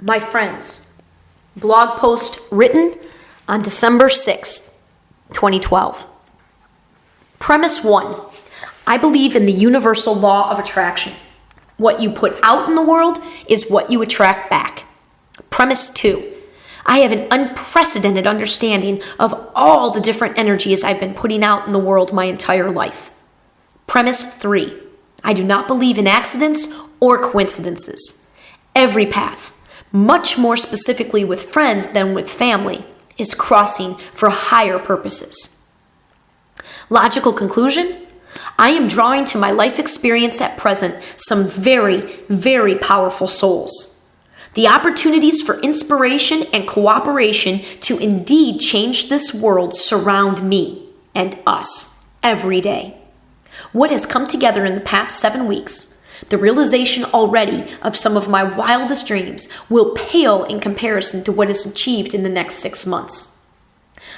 My friends, blog post written on December 6th, 2012. Premise 1. I believe in the universal law of attraction. What you put out in the world is what you attract back. Premise 2. I have an unprecedented understanding of all the different energies I've been putting out in the world my entire life. Premise 3. I do not believe in accidents or coincidences. Every path, much more specifically with friends than with family, is crossing for higher purposes. Logical conclusion? I am drawing to my life experience at present some very, very powerful souls. The opportunities for inspiration and cooperation to indeed change this world surround me and us every day. What has come together in the past 7 weeks, the realization already of some of my wildest dreams, will pale in comparison to what is achieved in the next 6 months.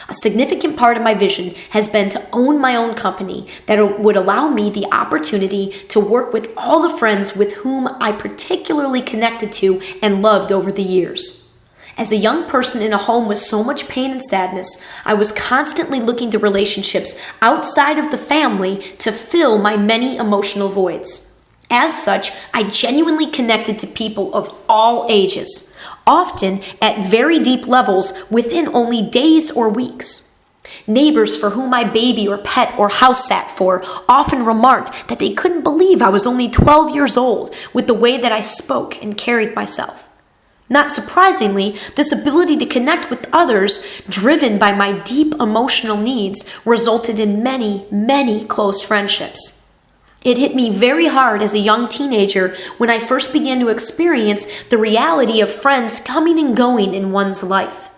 A significant part of my vision has been to own my own company that would allow me the opportunity to work with all the friends with whom I particularly connected to and loved over the years. As a young person in a home with so much pain and sadness, I was constantly looking to relationships outside of the family to fill my many emotional voids. As such, I genuinely connected to people of all ages, often at very deep levels within only days or weeks. Neighbors for whom I baby or pet or house sat for often remarked that they couldn't believe I was only 12 years old with the way that I spoke and carried myself. Not surprisingly, this ability to connect with others, driven by my deep emotional needs, resulted in many, many close friendships. It hit me very hard as a young teenager when I first began to experience the reality of friends coming and going in one's life.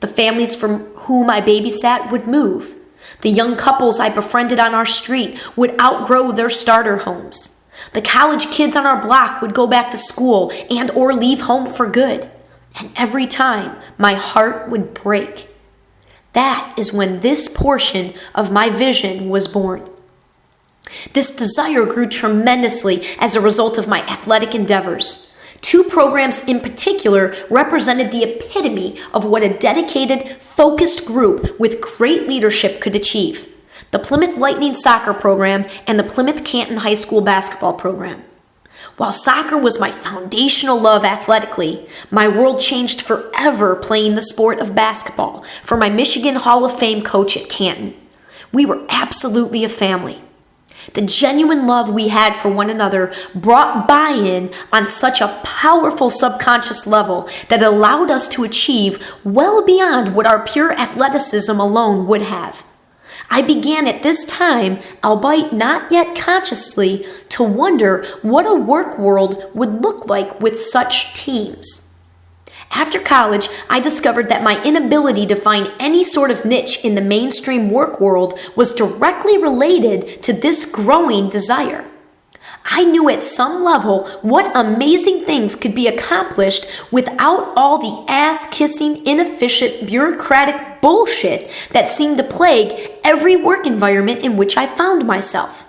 The families from whom I babysat would move. The young couples I befriended on our street would outgrow their starter homes. The college kids on our block would go back to school and or leave home for good. And every time, my heart would break. That is when this portion of my vision was born. This desire grew tremendously as a result of my athletic endeavors. 2 programs in particular represented the epitome of what a dedicated, focused group with great leadership could achieve: the Plymouth Lightning soccer program and the Plymouth Canton High School basketball program. While soccer was my foundational love athletically, my world changed forever playing the sport of basketball for my Michigan Hall of Fame coach at Canton. We were absolutely a family. The genuine love we had for one another brought buy-in on such a powerful subconscious level that allowed us to achieve well beyond what our pure athleticism alone would have. I began at this time, albeit not yet consciously, to wonder what a work world would look like with such teams. After college, I discovered that my inability to find any sort of niche in the mainstream work world was directly related to this growing desire. I knew at some level what amazing things could be accomplished without all the ass-kissing, inefficient, bureaucratic bullshit that seemed to plague every work environment in which I found myself.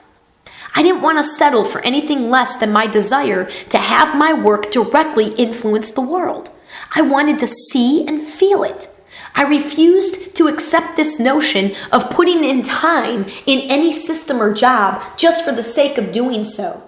I didn't want to settle for anything less than my desire to have my work directly influence the world. I wanted to see and feel it. I refused to accept this notion of putting in time in any system or job just for the sake of doing so.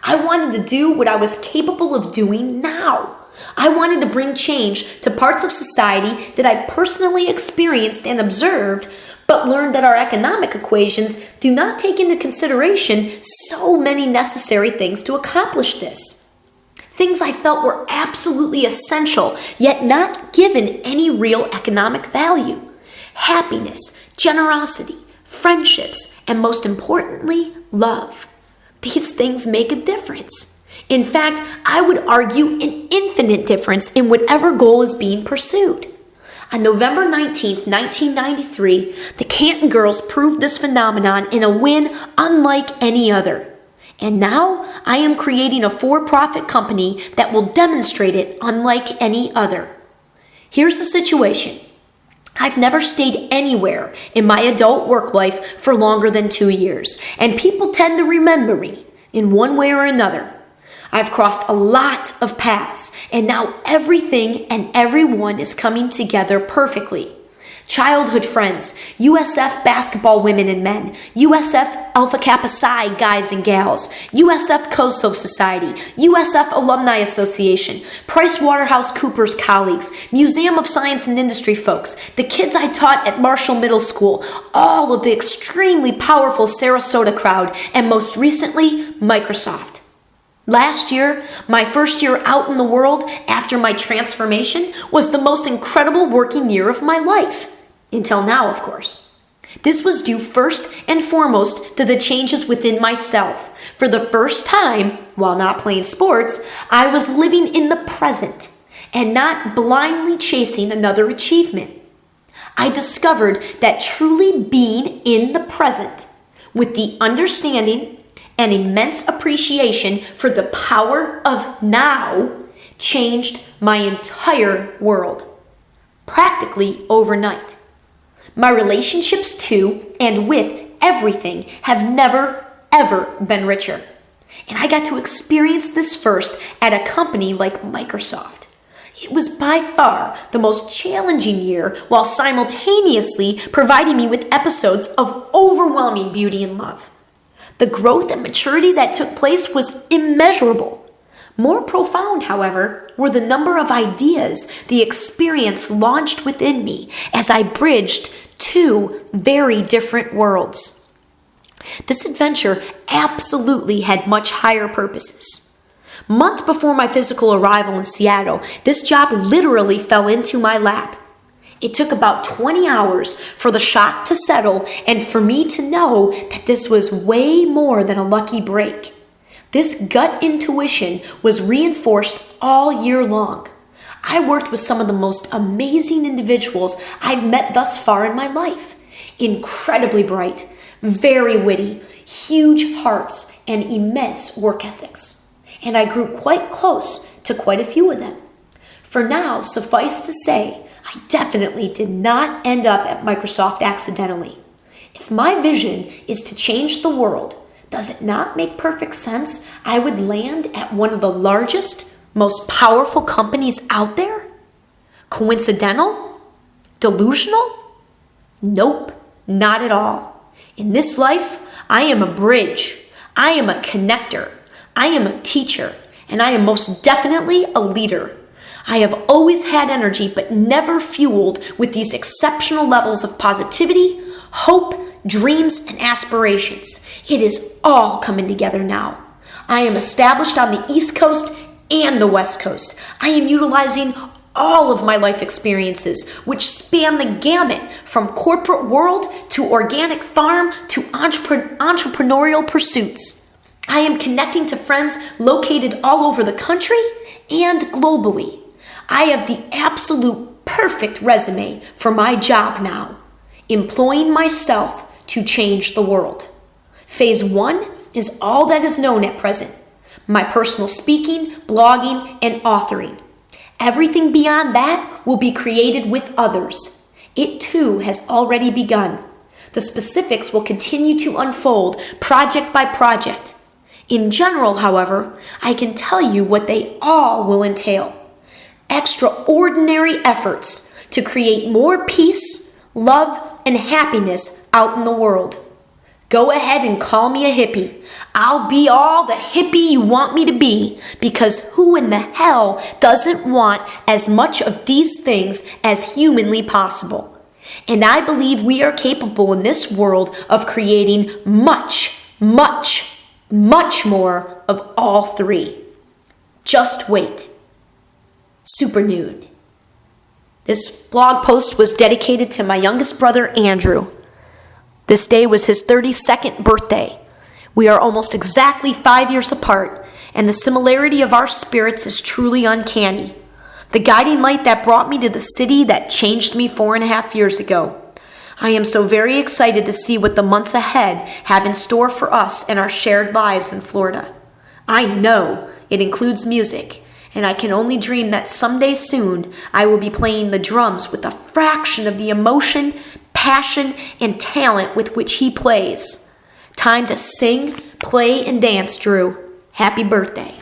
I wanted to do what I was capable of doing now. I wanted to bring change to parts of society that I personally experienced and observed, but learned that our economic equations do not take into consideration so many necessary things to accomplish this. Things I felt were absolutely essential, yet not given any real economic value. Happiness, generosity, friendships, and most importantly, love. These things make a difference. In fact, I would argue an infinite difference in whatever goal is being pursued. On November 19th, 1993, the Canton girls proved this phenomenon in a win unlike any other. And now I am creating a for-profit company that will demonstrate it unlike any other. Here's the situation. I've never stayed anywhere in my adult work life for longer than 2 years, and people tend to remember me in one way or another. I've crossed a lot of paths, and now everything and everyone is coming together perfectly. Childhood friends, USF basketball women and men, USF Alpha Kappa Psi guys and gals, USF COSO Society, USF Alumni Association, PricewaterhouseCoopers colleagues, Museum of Science and Industry folks, the kids I taught at Marshall Middle School, all of the extremely powerful Sarasota crowd, and most recently, Microsoft. Last year, my first year out in the world after my transformation, was the most incredible working year of my life. Until now, of course. This was due first and foremost to the changes within myself. For the first time, while not playing sports, I was living in the present and not blindly chasing another achievement. I discovered that truly being in the present with the understanding and immense appreciation for the power of now changed my entire world, practically overnight. My relationships to and with everything have never, ever been richer. And I got to experience this first at a company like Microsoft. It was by far the most challenging year, while simultaneously providing me with episodes of overwhelming beauty and love. The growth and maturity that took place was immeasurable. More profound, however, were the number of ideas the experience launched within me as I bridged two very different worlds. This adventure absolutely had much higher purposes. Months before my physical arrival in Seattle, this job literally fell into my lap. It took about 20 hours for the shock to settle and for me to know that this was way more than a lucky break. This gut intuition was reinforced all year long. I worked with some of the most amazing individuals I've met thus far in my life. Incredibly bright, very witty, huge hearts, and immense work ethics. And I grew quite close to quite a few of them. For now, suffice to say, I definitely did not end up at Microsoft accidentally. If my vision is to change the world, does it not make perfect sense I would land at one of the largest, most powerful companies out there? Coincidental? Delusional? Nope, not at all. In this life, I am a bridge. I am a connector. I am a teacher. And I am most definitely a leader. I have always had energy, but never fueled with these exceptional levels of positivity, hope, dreams, and aspirations. It is all coming together now. I am established on the East Coast and the West Coast. I am utilizing all of my life experiences, which span the gamut from corporate world to organic farm to entrepreneurial pursuits. I am connecting to friends located all over the country and globally. I have the absolute perfect resume for my job now, employing myself to change the world. Phase 1 is all that is known at present: my personal speaking, blogging, and authoring. Everything beyond that will be created with others. It too has already begun. The specifics will continue to unfold project by project. In general, however, I can tell you what they all will entail: extraordinary efforts to create more peace, love, and happiness out in the world. Go ahead and call me a hippie. I'll be all the hippie you want me to be, because who in the hell doesn't want as much of these things as humanly possible? And I believe we are capable in this world of creating much, much, much more of all three. Just wait. Super Noune. This blog post was dedicated to my youngest brother, Andrew. This day was his 32nd birthday. We are almost exactly 5 years apart, and the similarity of our spirits is truly uncanny. The guiding light that brought me to the city that changed me 4.5 years ago. I am so very excited to see what the months ahead have in store for us and our shared lives in Florida. I know it includes music, and I can only dream that someday soon I will be playing the drums with a fraction of the emotion, passion, and talent with which he plays. Time to sing, play, and dance, Drew. Happy birthday.